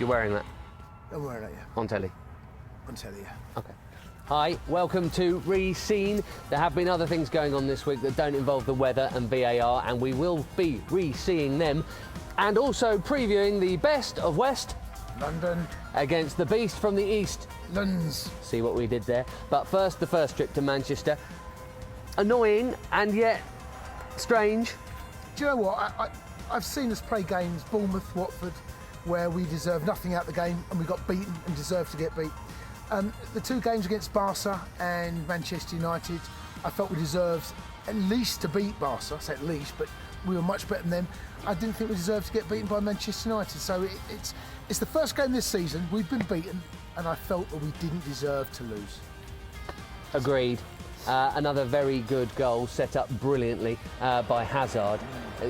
You're wearing that? I'm wearing it, yeah. On telly? On telly, yeah. Okay. Hi, welcome to Reseen. There have been other things going on this week that don't involve the weather and VAR, and we will be re-seeing them. And also previewing the best of West London against the beast from the East. London's. See what we did there. But first, the first trip to Manchester. Annoying and yet strange. Do you know what? I've seen us play games, Bournemouth, Watford, where we deserve nothing out the game and we got beaten and deserved to get beat. The two games against Barca and Manchester United, I felt we deserved at least to beat Barca. I say at least, but we were much better than them. I didn't think we deserved to get beaten by Manchester United. So it's the first game this season we've been beaten, and I felt that we didn't deserve to lose. Agreed. Another very good goal set up brilliantly by Hazard.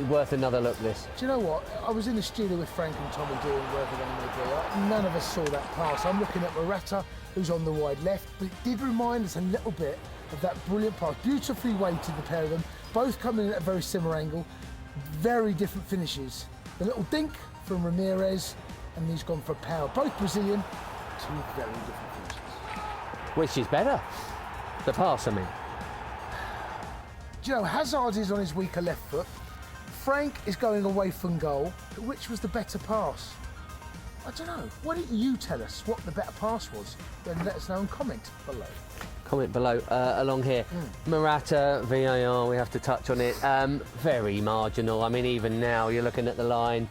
Worth another look, this. Do you know what? I was in the studio with Frank and Tommy doing wherever they may be. None of us saw that pass. I'm looking at Morata, who's on the wide left, but it did remind us a little bit of that brilliant pass. Beautifully weighted, the pair of them, both coming in at a very similar angle, very different finishes. The little dink from Ramirez, and he's gone for power. Both Brazilian, two very different finishes. Which is better? The pass, I mean. Do you know, Hazard is on his weaker left foot. Frank is going away from goal. Which was the better pass? I don't know. Why don't you tell us what the better pass was? Then let us know and comment below. Comment below, along here. Morata, VAR, we have to touch on it. Very marginal. I mean, even now, you're looking at the line,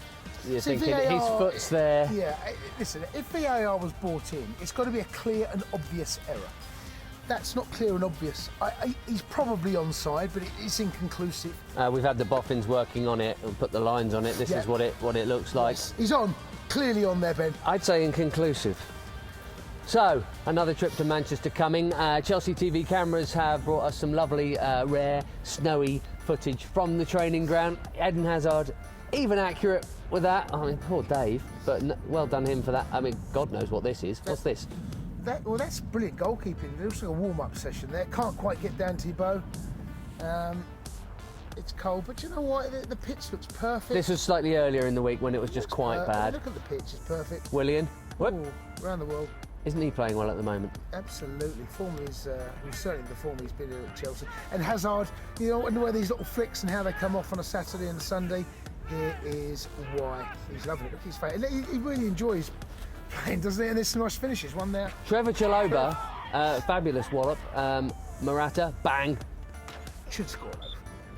you're thinking VAR, his foot's there. Yeah, listen, if VAR was brought in, it's got to be a clear and obvious error. That's not clear and obvious. He's probably onside, but it's inconclusive. We've had the boffins working on it and put the lines on it. This is what it looks like. Yes, he's on, clearly on there, Ben. I'd say inconclusive. So, another trip to Manchester coming. Chelsea TV cameras have brought us some lovely, rare, snowy footage from the training ground. Eden Hazard, even accurate with that. I mean, poor Dave, but well done him for that. I mean, God knows what this is. What's this? Well, that's brilliant goalkeeping. There's also a warm-up session there. Can't quite get down to your bow. It's cold, but you know what? The pitch looks perfect. This was slightly earlier in the week when it was just quite bad. Look at the pitch, it's perfect. Willian, Ooh, around the world. Isn't he playing well at the moment? Absolutely. He's certainly the form he's been in at Chelsea. And Hazard, you know, and where these little flicks and how they come off on a Saturday and a Sunday, here is why. He's loving it. Look at his face. He really enjoys playing, doesn't he? And there's some nice finishes. One there. Trevor Chalobah, fabulous wallop. Morata, bang. Should score though.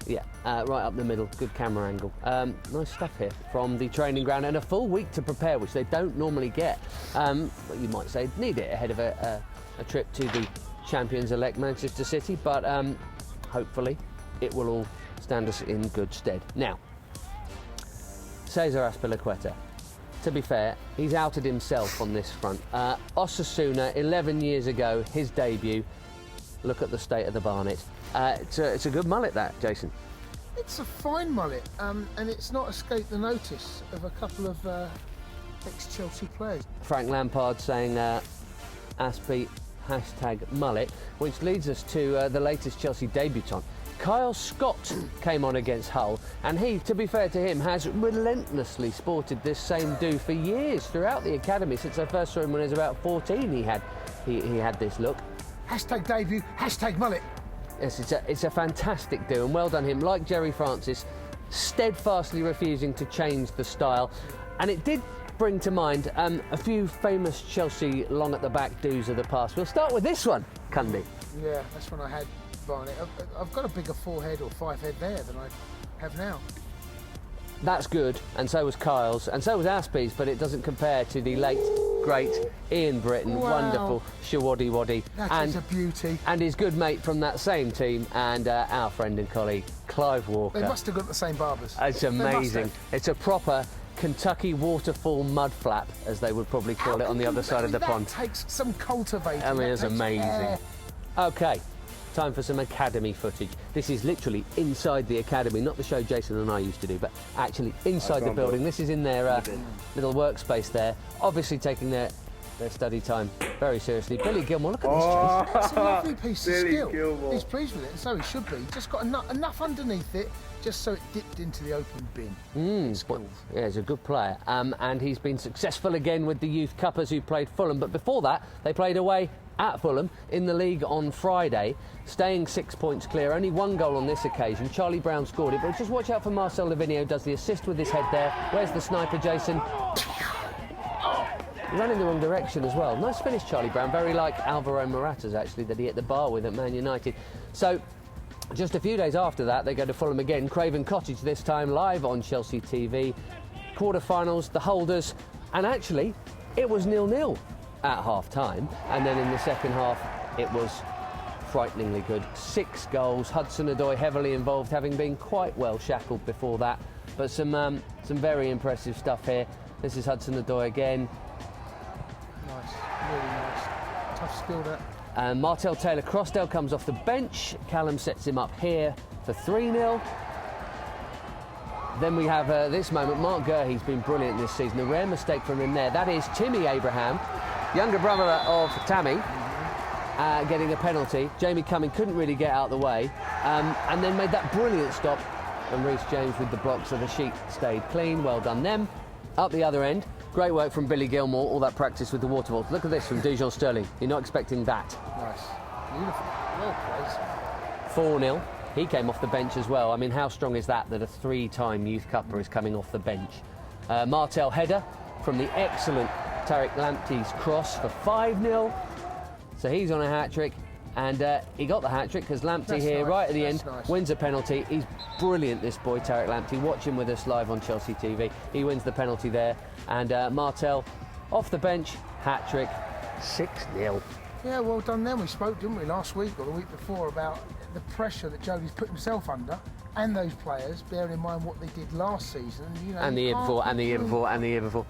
Yeah, right up the middle. Good camera angle. Nice stuff here from the training ground, and a full week to prepare, which they don't normally get. Well, you might say need it ahead of a trip to the champions-elect Manchester City, but hopefully it will all stand us in good stead. Now, Cesar Azpilicueta. To be fair, he's outed himself on this front. Osasuna, 11 years ago, his debut. Look at the state of the Barnet. It's a good mullet, that, Jason. It's a fine mullet, and it's not escaped the notice of a couple of ex-Chelsea players. Frank Lampard saying Aspi #mullet, which leads us to the latest Chelsea debutant. Kyle Scott came on against Hull, and he, to be fair to him, has relentlessly sported this same do for years throughout the academy. Since I first saw him when he was about 14, he had this look. #debut, #mullet. Yes, it's a fantastic do, and well done him. Like Jerry Francis, steadfastly refusing to change the style, and it did bring to mind a few famous Chelsea long at the back do's of the past. We'll start with this one, Cundy. Yeah, that's when I had Barnet. I've got a bigger forehead or five head there than I have now. That's good, and so was Kyle's, and so was Aspi's, but it doesn't compare to the late, great Ian Britton. Wow. Wonderful Shawaddy Waddy. That is a beauty. And his good mate from that same team, and our friend and colleague, Clive Walker. They must have got the same barbers. It's amazing. It's a proper Kentucky waterfall mud flap, as they would probably call it on the other side of the pond. That takes some cultivating. I mean, it's amazing. Okay. Time for some academy footage. This is literally inside the academy, not the show Jason and I used to do, but actually inside the building. This is in their little workspace there, obviously taking their their study time very seriously. Billy Gilmore, look at this, Jason. It's a lovely piece of Billy skill. Gilmore. He's pleased with it, and so he should be. Just got enough underneath it, just so it dipped into the open bin. Yeah, he's a good player. And he's been successful again with the Youth Cuppers who played Fulham. But before that, they played away at Fulham in the league on Friday, staying 6 points clear. Only one goal on this occasion. Charlie Brown scored it, but just watch out for Marcel Lavinio, does the assist with his head there. Where's the sniper, Jason? He ran in the wrong direction as well. Nice finish, Charlie Brown. Very like Alvaro Morata's, actually, that he hit the bar with at Man United. So, just a few days after that, they go to Fulham again. Craven Cottage this time, live on Chelsea TV. Quarter-finals, the holders, and actually, it was 0-0 at half-time. And then in the second half, it was frighteningly good. 6 goals. Hudson-Odoi heavily involved, having been quite well shackled before that. But some very impressive stuff here. This is Hudson-Odoi again. Nice, really nice. Tough skill there. And Martel Taylor-Crossdale comes off the bench. Callum sets him up here for 3-0. Then we have this moment. Mark Gurhey's been brilliant this season. A rare mistake from him there. That is Timmy Abraham, younger brother of Tammy, getting a penalty. Jamie Cumming couldn't really get out of the way, and then made that brilliant stop. And Reece James with the block, so the sheet stayed clean. Well done them. Up the other end, great work from Billy Gilmore. All that practice with the water balls. Look at this from Dujon Sterling. You're not expecting that. Nice, beautiful, well played. 4-0. He came off the bench as well. I mean, how strong is that a 3-time Youth Cupper is coming off the bench? Martel header from the excellent Tariq Lamptey's cross for 5-0. So he's on a hat-trick, and he got the hat-trick because Lamptey here, nice. right at the That's end, nice. wins a penalty. He's brilliant, this boy, Tariq Lamptey. Watch him with us live on Chelsea TV. He wins the penalty there, and Martel off the bench, hat-trick, 6-0. Yeah, well done then. We spoke, didn't we, last week or the week before about the pressure that Jodie's put himself under and those players, bearing in mind what they did last season. You know, And the year before, and the year before, and the year before.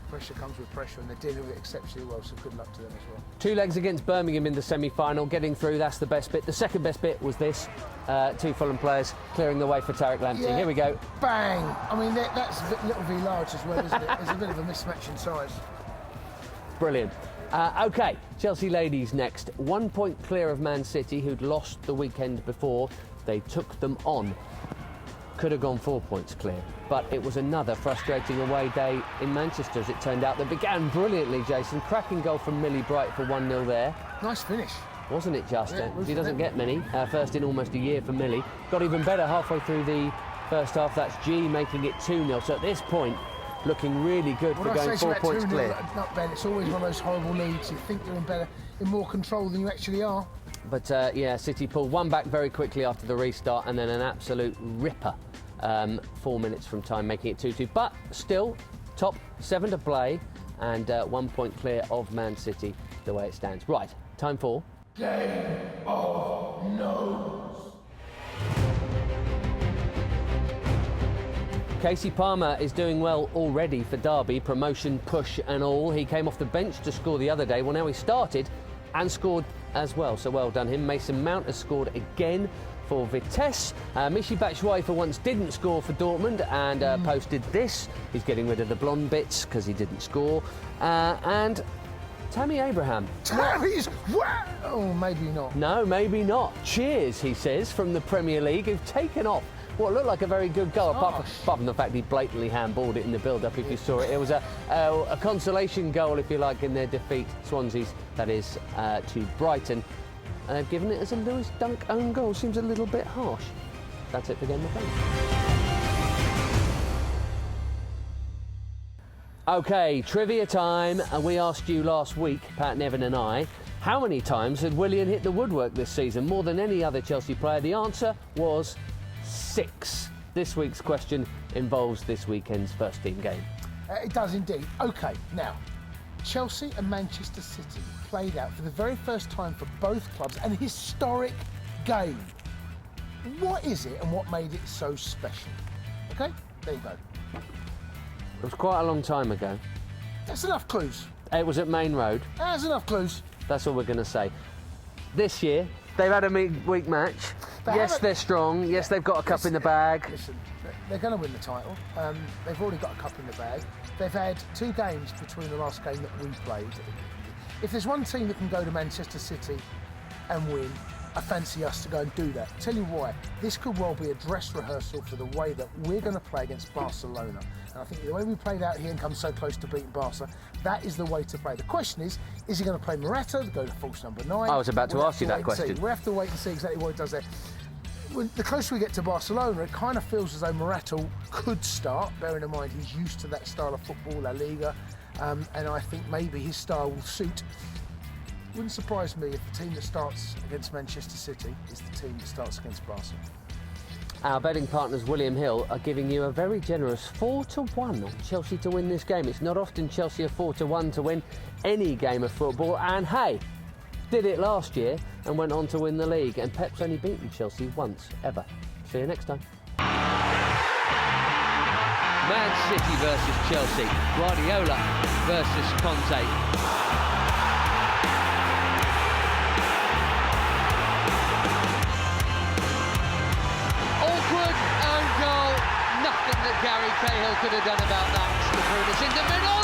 Pressure comes with pressure, and they're dealing with it exceptionally well, so good luck to them as well. 2 legs against Birmingham in the semi-final. Getting through, that's the best bit. The second best bit was this. 2 Fulham players clearing the way for Tariq Lamptey. Yeah. Here we go. Bang! I mean, that's a bit little v large as well, isn't it? There's a bit of a mismatch in size. Brilliant. OK, Chelsea ladies next. 1 point clear of Man City, who'd lost the weekend before. They took them on. Could have gone 4 points clear, but it was another frustrating away day in Manchester, as it turned out, that began brilliantly, Jason. Cracking goal from Millie Bright for 1-0 there. Nice finish. Wasn't it, Justin? Yeah, it was She doesn't for get many. First in almost a year for Millie. Got even better halfway through the first half. That's G making it 2-0. So at this point, looking really good for going 4 points clear. Not Ben, it's always one of those horrible leads. You think you're in more control than you actually are. But yeah, City pulled one back very quickly after the restart, and then an absolute ripper 4 minutes from time, making it 2-2. But still, top 7 to play, and 1 point clear of Man City, the way it stands. Right, time for Game of Nose. Casey Palmer is doing well already for Derby, promotion push and all. He came off the bench to score the other day. Well, now he started and scored as well, so well done him. Mason Mount has scored again for Vitesse. Michy Batshuayi for once didn't score for Dortmund and posted this. He's getting rid of the blonde bits because he didn't score. And Tammy Abraham. Tammy's what? Oh, maybe not. No, maybe not. Cheers, he says, from the Premier League, who've taken off what looked like a very good goal, apart from the fact he blatantly handballed it in the build-up, if you saw it. It was a consolation goal, if you like, in their defeat, Swansea's, that is, to Brighton. And they've given it as a Lewis Dunk own goal. Seems a little bit harsh. That's it for Game of Fame. OK, trivia time. We asked you last week, Pat Nevin and I, how many times had Willian hit the woodwork this season? More than any other Chelsea player. The answer was 6. This week's question involves this weekend's first team game. It does indeed. OK, now, Chelsea and Manchester City played out for the very first time for both clubs an historic game. What is it and what made it so special? OK, there you go. It was quite a long time ago. That's enough clues. It was at Main Road. That's enough clues. That's all we're going to say. This year, they've had a midweek match. Yes, they're strong. Yes, they've got a cup in the bag. Listen, they're going to win the title. They've already got a cup in the bag. They've had 2 games between the last game that we played. If there's one team that can go to Manchester City and win, I fancy us to go and do that. Tell you why, this could well be a dress rehearsal for the way that we're going to play against Barcelona. And I think the way we played out here and come so close to beating Barca, that is the way to play. The question is he going to play Morata to go to false number 9? I was about to ask you that question. We have to wait and see exactly what he does there. The closer we get to Barcelona, it kind of feels as though Morata could start, bearing in mind he's used to that style of football, La Liga, and I think maybe his style will suit. Wouldn't surprise me if the team that starts against Manchester City is the team that starts against Barca. Our betting partners William Hill are giving you a very generous 4-1 on Chelsea to win this game. It's not often Chelsea are 4-1 to win any game of football, and hey, did it last year and went on to win the league, and Pep's only beaten Chelsea once ever. See you next time. Man City versus Chelsea, Guardiola versus Conte. Awkward own goal, nothing that Gary Cahill could have done about that. It's the Brutus in the middle.